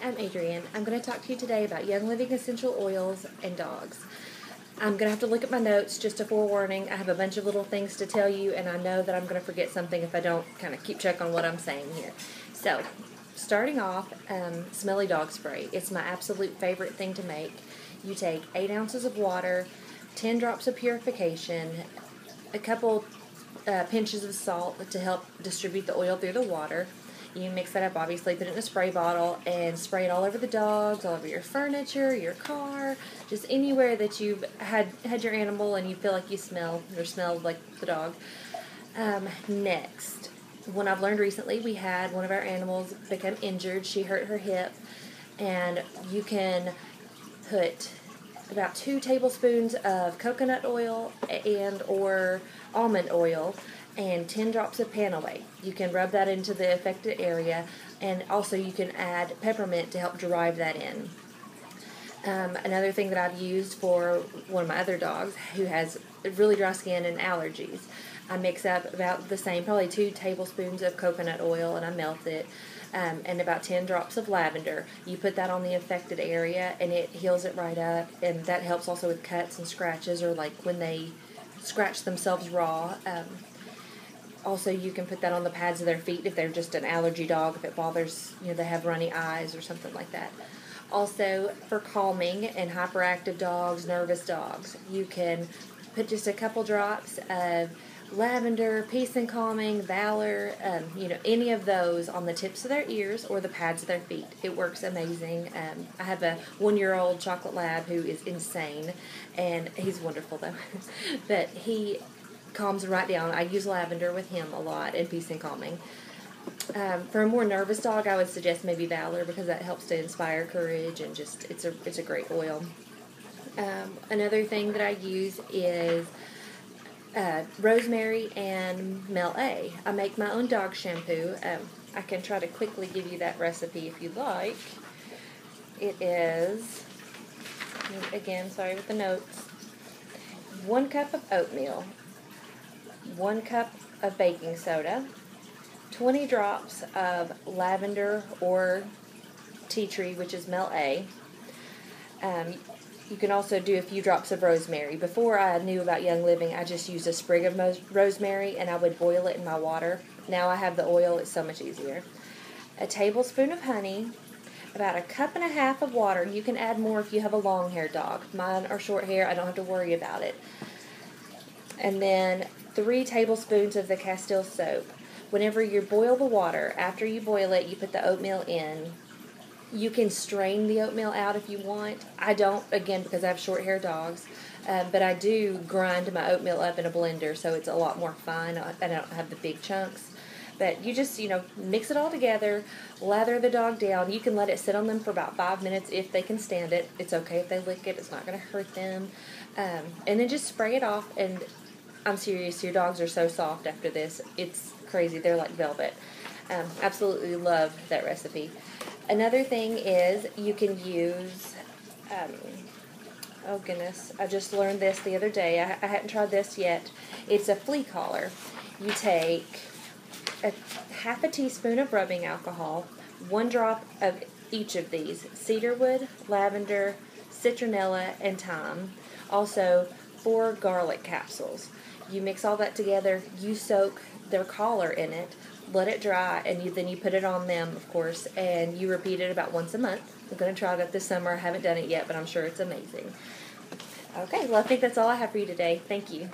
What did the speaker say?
I'm Adrienne. I'm going to talk to you today about Young Living essential oils and dogs. I'm going to have to look at my notes, just a forewarning. I have a bunch of little things to tell you, and I know that I'm going to forget something if I don't kind of keep check on what I'm saying here. So, starting off, smelly dog spray. It's my absolute favorite thing to make. You take 8 ounces of water, 10 drops of purification, a couple pinches of salt to help distribute the oil through the water. You mix that up, obviously, put it in a spray bottle and spray it all over the dogs, all over your furniture, your car, just anywhere that you've had your animal and you feel like you smell or smell like the dog. Next, one I've learned recently, we had one of our animals become injured. She hurt her hip, and you can put about 2 tablespoons of coconut oil and or almond oil and 10 drops of Panaway. You can rub that into the affected area, and also you can add peppermint to help drive that in. Another thing that I've used for one of my other dogs who has really dry skin and allergies, I mix up about the same, probably 2 tablespoons of coconut oil, and I melt it, and about 10 drops of lavender. You put that on the affected area, and it heals it right up, and that helps also with cuts and scratches, or like when they scratch themselves raw. Also, you can put that on the pads of their feet if they're just an allergy dog, if it bothers, they have runny eyes or something like that. Also, for calming and hyperactive dogs, nervous dogs, you can put just a couple drops of lavender, peace and calming, valor, any of those on the tips of their ears or the pads of their feet. It works amazing. I have a 1-year-old chocolate lab who is insane, and he's wonderful though. But he calms right down. I use lavender with him a lot and peace and calming. For a more nervous dog, I would suggest maybe Valor, because that helps to inspire courage, and just it's a great oil. Another thing that I use is rosemary and Mel A. I make my own dog shampoo. I can try to quickly give you that recipe if you'd like. It is, again, sorry with the notes, 1 cup of oatmeal, 1 cup of baking soda, 20 drops of lavender or tea tree, which is Mel A. You can also do a few drops of rosemary. Before I knew about Young Living, I just used a sprig of rosemary, and I would boil it in my water. Now I have the oil, it's so much easier. A tablespoon of honey, about 1.5 cups of water. You can add more if you have a long-haired dog. Mine are short hair, I don't have to worry about it. And then 3 tablespoons of the Castile soap. Whenever you boil the water, after you boil it, you put the oatmeal in. You can strain the oatmeal out if you want. I don't, again, because I have short-haired dogs, but I do grind my oatmeal up in a blender, so it's a lot more fine. I don't have the big chunks. But you just, mix it all together, lather the dog down. You can let it sit on them for about 5 minutes if they can stand it. It's okay if they lick it. It's not going to hurt them. And then just spray it off, and I'm serious, your dogs are so soft after this. It's crazy. They're like velvet. Absolutely love that recipe. Another thing is you can use, oh goodness, I just learned this the other day. I hadn't tried this yet. It's a flea collar. You take half a teaspoon of rubbing alcohol, 1 drop of each of these, cedarwood, lavender, citronella, and thyme. Also, 4 garlic capsules. You mix all that together, you soak their collar in it, let it dry, and then you put it on them, of course, and you repeat it about once a month. I'm going to try that this summer. I haven't done it yet, but I'm sure it's amazing. Okay, well, I think that's all I have for you today. Thank you.